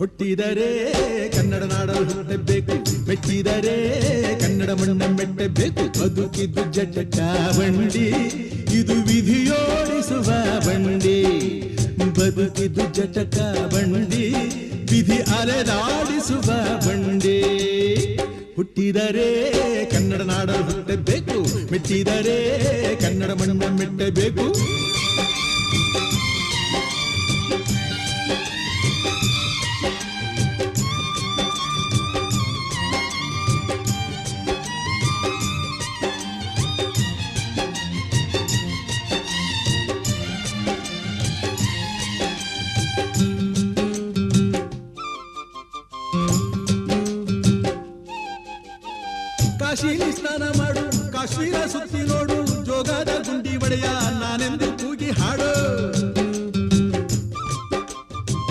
ಹುಟ್ಟಿದರೆ ಕನ್ನಡ ನಾಡಲು ಹುಟ್ಟಬೇಕು, ಮೆಚ್ಚಿದರೆ ಕನ್ನಡ ಮಣ್ಣ ಮೆಟ್ಟಬೇಕು. ಬದುಕಿದ್ದು ಜಟಕ ಬಂಡಿ, ಇದು ವಿಧಿಯೋಡಿಸುವ ಬಂಡಿ. ಬದುಕಿದ್ದು ಜಟಕ ಬಂಡಿ, ವಿಧಿ ಅಲೆದಾಡಿಸುವ ಬಂಡಿ. ಹುಟ್ಟಿದರೆ ಕನ್ನಡ ನಾಡಲು ಹುಟ್ಟಬೇಕು, ಮೆಚ್ಚಿದರೆ ಕನ್ನಡ ಮಣ್ಣ ಮೆಟ್ಟಬೇಕು. ಕಾಶಿಲಿ ಸ್ನಾನ ಮಾಡು, ಕಾಶ್ಮೀರ ಸುತ್ತಿ